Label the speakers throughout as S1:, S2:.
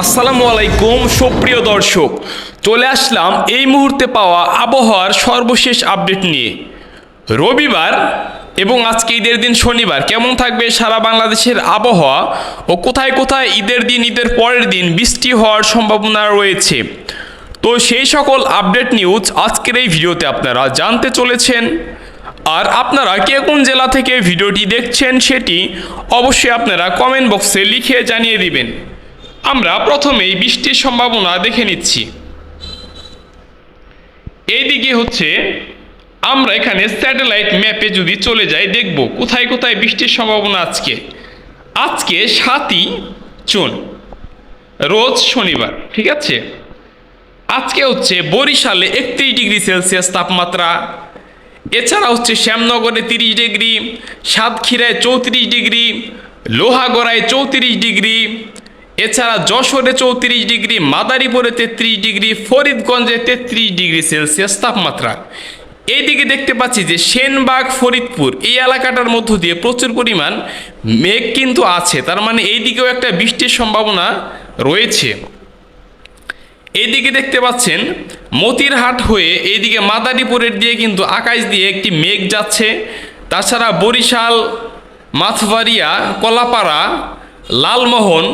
S1: আসসালামু আলাইকুম সুপ্রিয় দর্শক, চলে আসলাম এই মুহূর্তে পাওয়া আবহাওয়ার সর্বশেষ আপডেট নিয়ে। রবিবার এবং আজকে ঈদের দিন শনিবার কেমন থাকবে সারা বাংলাদেশের আবহাওয়া ও কোথায় কোথায় ঈদের দিন ঈদের পরের দিন বৃষ্টি হওয়ার সম্ভাবনা রয়েছে, তো সেই সকল আপডেট নিউজ আজকের এই ভিডিওতে আপনারা জানতে চলেছেন। আর আপনারা কে কোন জেলা থেকে ভিডিওটি দেখছেন সেটি অবশ্যই আপনারা কমেন্ট বক্সে লিখে জানিয়ে দিবেন। আমরা প্রথমেই বৃষ্টির সম্ভাবনা দেখে নিচ্ছি। এইদিকে হচ্ছে আমরা এখানে স্যাটেলাইট ম্যাপে যদি চলে যাই দেখব কোথায় কোথায় বৃষ্টির সম্ভাবনা। আজকে 7ই জুন, রোজ শনিবার, ঠিক আছে। আজকে হচ্ছে বরিশালে 31 ডিগ্রি সেলসিয়াস তাপমাত্রা, এছাড়া হচ্ছে শ্যামনগরে 30 ডিগ্রি, সাতক্ষীরায় 34 ডিগ্রি, লোহাগড়ায় 34 ডিগ্রি, এছাড়া যশোরে 34 ডিগ্রি, মাদারীপুরে 33 ডিগ্রি, ফরিদগঞ্জে 33 ডিগ্রি সেলসিয়াস তাপমাত্রা। এইদিকে দেখতে পাচ্ছি যে সেনবাগ ফরিদপুর এই এলাকাটার মধ্য দিয়ে প্রচুর পরিমাণ মেঘ কিন্তু আছে, তার মানে এইদিকেও একটা বৃষ্টির সম্ভাবনা রয়েছে। এইদিকে দেখতে পাচ্ছেন মতিরহাট হয়ে এইদিকে মাদারীপুরের দিয়ে কিন্তু আকাশ দিয়ে একটি মেঘ যাচ্ছে। তাছাড়া বরিশাল, মাথবাড়িয়া, কলাপাড়া, লালমোহন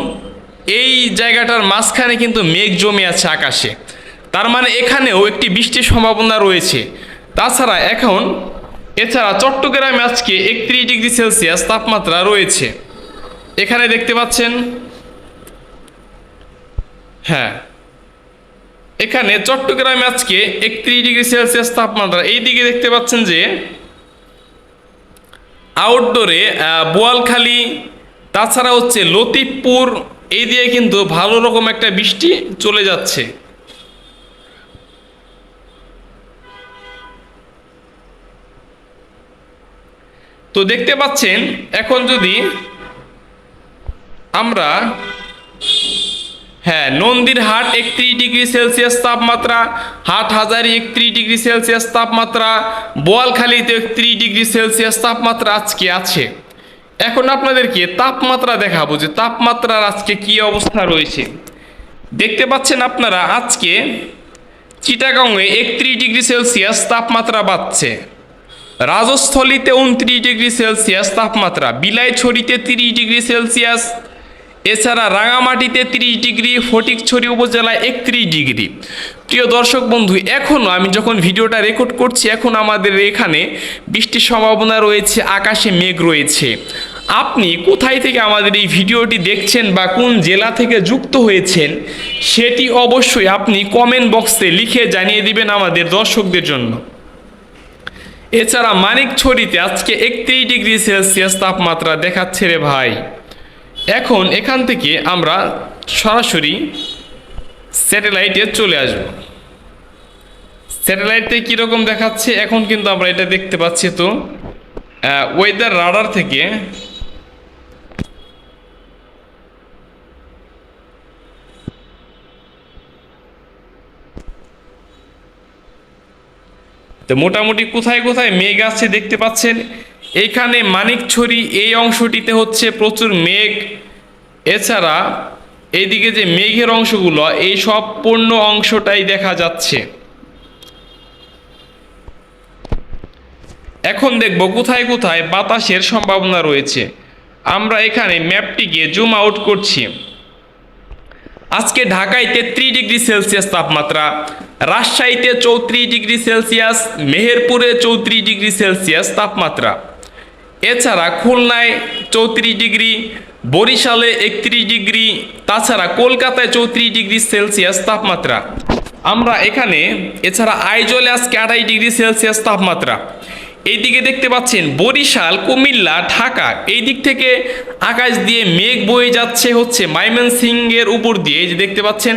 S1: এই জায়গাটার মাঝখানে কিন্তু মেঘ জমে আছে আকাশে, তার মানে এখানেও একটি বৃষ্টির সম্ভাবনা রয়েছে। এছাড়া চট্টগ্রামে আজকে 31 ডিগ্রি সেলসিয়াস তাপমাত্রা রয়েছে, এখানে দেখতে পাচ্ছেন। হ্যাঁ, এখানে চট্টগ্রামে আজকে 31 ডিগ্রি সেলসিয়াস তাপমাত্রা। এইদিকে দেখতে পাচ্ছেন যে আউটডোরে বোয়ালখালী, তাছাড়া হচ্ছে লতিফপুর এই দিয়ে কিন্তু ভালো রকম একটা বৃষ্টি চলে যাচ্ছে। তো দেখতে পাচ্ছেন এখন যদি আমরা নন্দীরহাট 31 ডিগ্রি সেলসিয়াস তাপমাত্রা, হাটহাজারী 31 ডিগ্রি সেলসিয়াস তাপমাত্রা, বোয়ালখালীতে 31 ডিগ্রি সেলসিয়াস তাপমাত্রা আজকে আছে। এখন আপনাদেরকে তাপমাত্রা দেখাবো যে তাপমাত্রার আজকে কি অবস্থা রয়েছে। দেখতে পাচ্ছেন আপনারা আজকে চিটাগাংয়ে 31 ডিগ্রি সেলসিয়াস তাপমাত্রা পাচ্ছে, রাজস্থলীতে 29 ডিগ্রি সেলসিয়াস তাপমাত্রা, বিলাইছড়িতে 30 ডিগ্রি সেলসিয়াস, এছাড়া রাঙামাটিতে 30 ডিগ্রি, ফটিকছড়ি উপজেলায় 31 ডিগ্রি। প্রিয় দর্শক বন্ধু, এখনও আমি যখন ভিডিওটা রেকর্ড করছি এখন আমাদের এখানে বৃষ্টির সম্ভাবনা রয়েছে, আকাশে মেঘ রয়েছে। আপনি কোথায় থেকে আমাদের এই ভিডিওটি দেখছেন বা কোন জেলা থেকে যুক্ত হয়েছেন সেটি অবশ্যই আপনি কমেন্ট বক্সে লিখে জানিয়ে দিবেন আমাদের দর্শকদের জন্য। এছাড়া মানিকছড়িতে আজকে 31 ডিগ্রি সেলসিয়াস তাপমাত্রা দেখাচ্ছে রে ভাই। এখন এখান থেকে আমরা সরাসরি স্যাটেলাইটে চলে আসব। স্যাটেলাইটে কীরকম দেখাচ্ছে এখন কিন্তু আমরা এটা দেখতে পাচ্ছি। তো ওয়েদার রাডার থেকে তো মোটামুটি কোথায় কোথায় মেঘ আছে দেখতে পাচ্ছেন। এইখানে মানিকছড়ি এই অংশটিতে হচ্ছে প্রচুর মেঘ, এছাড়া এইদিকে যে মেঘের অংশগুলো এই সম্পূর্ণ অংশটাই দেখা যাচ্ছে। এখন দেখব কোথায় কোথায় বাতাসের সম্ভাবনা রয়েছে। আমরা এখানে ম্যাপটিকে জুম আউট করছি। আজকে ঢাকায় 33 ডিগ্রি সেলসিয়াস তাপমাত্রা, রাজশাহীতে 34 ডিগ্রি সেলসিয়াস, মেহেরপুরে 34 ডিগ্রি সেলসিয়াস তাপমাত্রা, এছাড়া খুলনায় 34 ডিগ্রি, বরিশালে 31 ডিগ্রি, তাছাড়া কলকাতায় 34 ডিগ্রি সেলসিয়াস তাপমাত্রা। আমরা এখানে এছাড়া আইজলে আজকে 28 ডিগ্রি সেলসিয়াস তাপমাত্রা। এইদিকে দেখতে পাচ্ছেন বরিশাল, কুমিল্লা, ঢাকা এই দিক থেকে আকাশ দিয়ে মেঘ বয়ে যাচ্ছে হচ্ছে ময়মনসিংহের উপর দিয়ে, এই যে দেখতে পাচ্ছেন।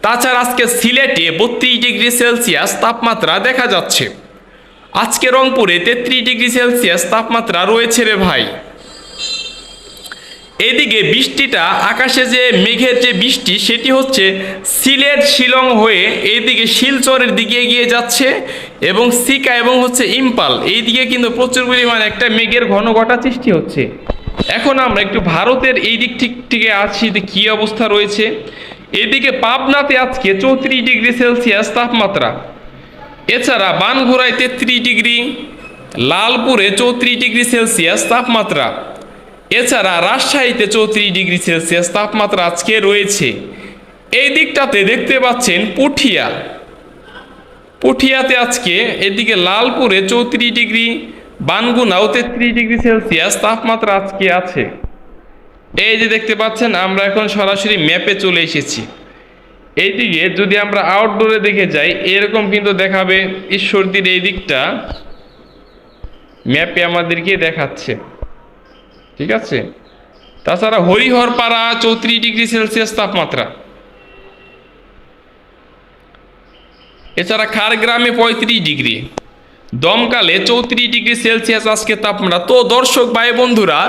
S1: তাছাড়া আজকে সিলেটে 32 ডিগ্রি সেলসিয়াস তাপমাত্রা দেখা যাচ্ছে। আজকে রংপুরে 33 ডিগ্রি সেলসিয়াস তাপমাত্রা রয়েছে রে ভাই। এদিকে বৃষ্টিটা আকাশে যে মেঘের যে বৃষ্টি সেটি হচ্ছে সিলেট, শিলং হয়ে এইদিকে শিলচরের দিকে এগিয়ে যাচ্ছে এবং সিকা এবং হচ্ছে ইম্পাল এই দিকে কিন্তু প্রচুর পরিমাণে একটা মেঘের ঘন ঘটা সৃষ্টি হচ্ছে। এখন আমরা একটু ভারতের এই দিক থেকে আছি যে কী অবস্থা রয়েছে। এদিকে পাবনাতে আজকে 34 ডিগ্রি সেলসিয়াস তাপমাত্রা, এছাড়া বানঘোড়ায় 33 ডিগ্রি, লালপুরে 34 ডিগ্রি সেলসিয়াস তাপমাত্রা, এছাড়া রাজশাহীতে 34 ডিগ্রি সেলসিয়াস তাপমাত্রা আজকে রয়েছে। এই দিকটাতে দেখতে পাচ্ছেন পুঠিয়াতে আজকে, এদিকে লালপুরে 34 ডিগ্রি, বানগুনাও 33 ডিগ্রি সেলসিয়াস তাপমাত্রা আজকে আছে। এই যে দেখতে পাচ্ছেন, আমরা এখন সরাসরি ম্যাপে চলে এসেছি। এইদিকে যদি আমরা আউটডোরে দেখে যাই, এরকম কিন্তু দেখাবে ঈশ্বরদীর এই দিকটা ম্যাপে আমাদেরকে দেখাচ্ছে, ঠিক আছে। তাছাড়া হরিহরপাড়া 34 ডিগ্রি সেলসিয়াস তাপমাত্রা, এছাড়া খারগ্রামে 35 ডিগ্রি, দমকালে 34 ডিগ্রি সেলসিয়াস আজকে তাপমাত্রা। তো দর্শক ভাই বন্ধুরা,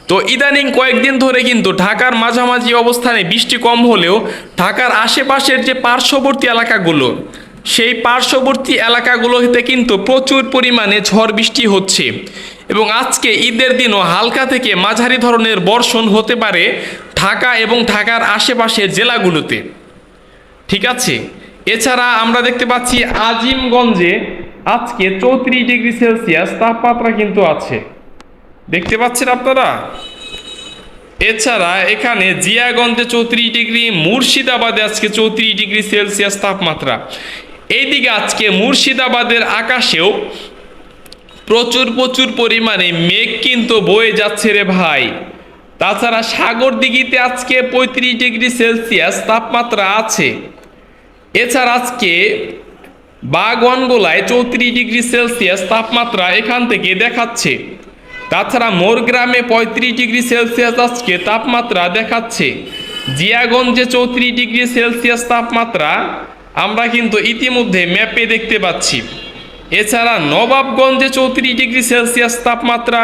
S1: তো ইদানিং কয়েকদিন ধরে কিন্তু ঢাকার মাঝামাঝি অবস্থানে বৃষ্টি কম হলেও ঢাকার আশেপাশের যে পার্শ্ববর্তী এলাকাগুলো, সেই পার্শ্ববর্তী এলাকাগুলোতে কিন্তু প্রচুর পরিমাণে ঝড় বৃষ্টি হচ্ছে এবং আজকে ঈদের দিনও হালকা থেকে মাঝারি ধরনের বর্ষণ হতে পারে ঢাকা এবং ঢাকার আশেপাশের জেলাগুলোতে, ঠিক আছে। এছাড়া আমরা দেখতে পাচ্ছি আজিমগঞ্জে আজকে 34 ডিগ্রি সেলসিয়াস তাপমাত্রা কিন্তু আছে, দেখতে পাচ্ছেন আপনারা। এছাড়া এখানে জিয়াগঞ্জে 34 ডিগ্রি, মুর্শিদাবাদে আজকে 34 ডিগ্রি সেলসিয়াস তাপমাত্রা। এইদিকে আজকে মুর্শিদাবাদের আকাশেও প্রচুর পরিমাণে মেঘ কিন্তু বয়ে যাচ্ছে রে ভাই। তাছাড়া সাগরদিঘিতে আজকে 35 ডিগ্রি সেলসিয়াস তাপমাত্রা আছে। এছাড়া আজকে বাগওয়ানগোলায় 34 ডিগ্রি সেলসিয়াস তাপমাত্রা এখান থেকে দেখাচ্ছে। তাছাড়া মোরগ্রামে 35 ডিগ্রি সেলসিয়াস আজকে তাপমাত্রা দেখাচ্ছে। জিয়াগঞ্জে 34 ডিগ্রি সেলসিয়াস তাপমাত্রা আমরা কিন্তু ইতিমধ্যে ম্যাপে দেখতে পাচ্ছি। এছাড়া নবাবগঞ্জে 34 ডিগ্রি সেলসিয়াস তাপমাত্রা,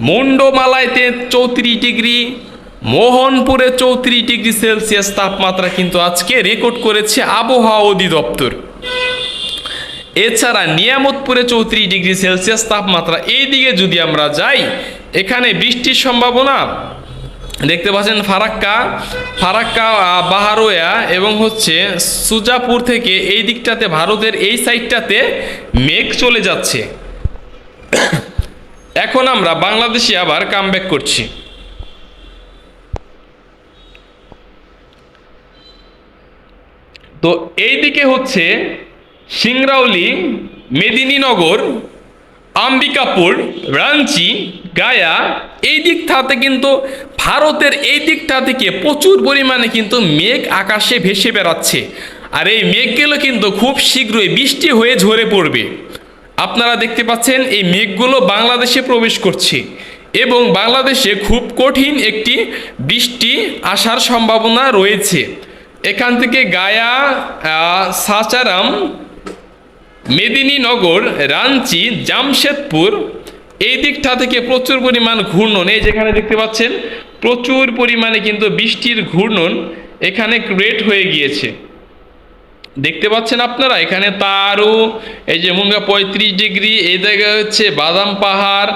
S1: মুন্ডমালাইতে 34 ডিগ্রি, মোহনপুরে 34 ডিগ্রি সেলসিয়াস তাপমাত্রা কিন্তু আজকে রেকর্ড করেছে আবহাওয়া অধিদপ্তর। এছাড়া নিয়ামতপুরে 34 ডিগ্রি সেলসিয়াস তাপমাত্রা। এই দিকে যদি আমরা যাই, এখানে বৃষ্টির সম্ভাবনা দেখতে পাচ্ছেন ফারাক্কা বাহারোয়া এবং হচ্ছে সুজাপুর থেকে এই দিকটাতে, ভারতের এই সাইডটাতে মেঘ চলে যাচ্ছে। এখন আমরা বাংলাদেশে আবার কামব্যাক করছি। তো এই দিকে হচ্ছে সিংরাউলি, মেদিনীনগর, আম্বিকাপুর, রাঞ্চি, গায়া, এই দিকটাতে কিন্তু ভারতের এই দিকটা থেকে প্রচুর পরিমাণে কিন্তু মেঘ আকাশে ভেসে বেড়াচ্ছে। আর এই মেঘগুলো কিন্তু খুব শীঘ্রই বৃষ্টি হয়ে ঝরে পড়বে। আপনারা দেখতে পাচ্ছেন এই মেঘগুলো বাংলাদেশে প্রবেশ করছে এবং বাংলাদেশে খুব কঠিন একটি বৃষ্টি আসার সম্ভাবনা রয়েছে। এখান থেকে গায়া, সাসারাম, মেদিনীনগর, রাঞ্চি, জামশেদপুর এই দিকটা থেকে প্রচুর পরিমাণ ঘূর্ণন, এই যেখানে দেখতে পাচ্ছেন প্রচুর পরিমাণে কিন্তু বৃষ্টির ঘূর্ণন এখানে ক্রিয়েট হয়ে গিয়েছে, দেখতে পাচ্ছেন আপনারা। এখানে তারও এই যে মুঙ্গা 35 ডিগ্রি, এই জায়গায় হচ্ছে বাদাম পাহাড়,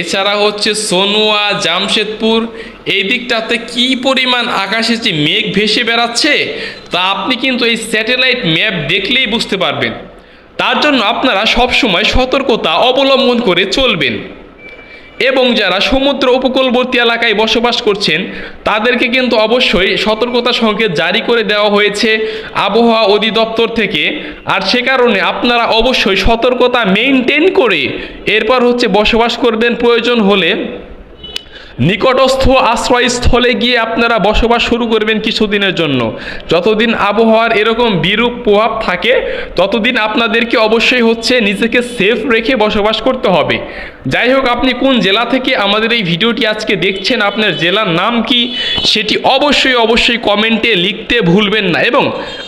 S1: এছাড়া হচ্ছে সোনুয়া, জামশেদপুর, এই দিকটাতে কি পরিমাণ আকাশে যে মেঘ ভেসে বেড়াচ্ছে তা আপনি কিন্তু এই স্যাটেলাইট ম্যাপ দেখলেই বুঝতে পারবেন। তার জন্য আপনারা সবসময় সতর্কতা অবলম্বন করে চলবেন এবং যারা সমুদ্র উপকূলবর্তী এলাকায় বসবাস করছেন তাদেরকে কিন্তু অবশ্যই সতর্কতা সংকেত জারি করে দেওয়া হয়েছে আবহাওয়া অধিদপ্তর থেকে। আর সে কারণে আপনারা অবশ্যই সতর্কতা মেইনটেইন করে এরপর হচ্ছে বসবাস করবেন। প্রয়োজন হলে নিকটস্থ আশ্রয়স্থলে গিয়ে আপনারা বসবাস শুরু করবেন কিছুদিনের জন্য। যতদিন আবহাওয়ার এরকম বিরূপ প্রভাব থাকে ততদিন আপনাদেরকে অবশ্যই হচ্ছে নিজেকে সেফ রেখে বসবাস করতে হবে। যাই হোক, আপনি কোন জেলা থেকে আমাদের এই ভিডিওটি আজকে দেখছেন, আপনার জেলার নাম কি সেটি অবশ্যই কমেন্টে লিখতে ভুলবেন না। এবং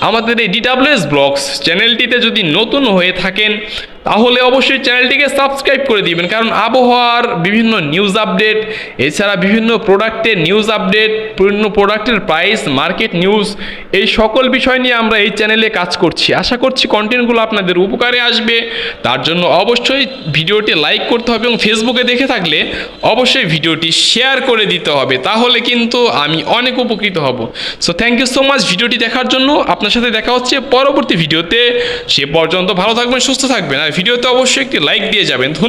S1: আমাদের এই DWS ব্লগস চ্যানেলটিতে যদি নতুন হয়ে থাকেন তাহলে অবশ্যই চ্যানেলটিকে সাবস্ক্রাইব করে দিবেন, কারণ আবহাওয়ার বিভিন্ন নিউজ আপডেট, এছাড়া বিভিন্ন প্রোডাক্টের নিউজ আপডেট, বিভিন্ন প্রোডাক্টের প্রাইস, মার্কেট নিউজ, এই সকল বিষয় নিয়ে আমরা এই চ্যানেলে কাজ করছি। আশা করছি কন্টেন্টগুলো আপনাদের উপকারে আসবে। তার জন্য অবশ্যই ভিডিওটি লাইক করতে হবে এবং ফেসবুকে দেখে থাকলে অবশ্যই ভিডিওটি শেয়ার করে দিতে হবে, তাহলে কিন্তু আমি অনেক উপকৃত হব। So thank you so much ভিডিওটি দেখার জন্য। আপনার সাথে দেখা হচ্ছে পরবর্তী ভিডিওতে। সে পর্যন্ত ভালো থাকবেন, সুস্থ থাকবেন, আর ভিডিওতে অবশ্যই একটি লাইক দিয়ে যাবেন। ধন্যবাদ।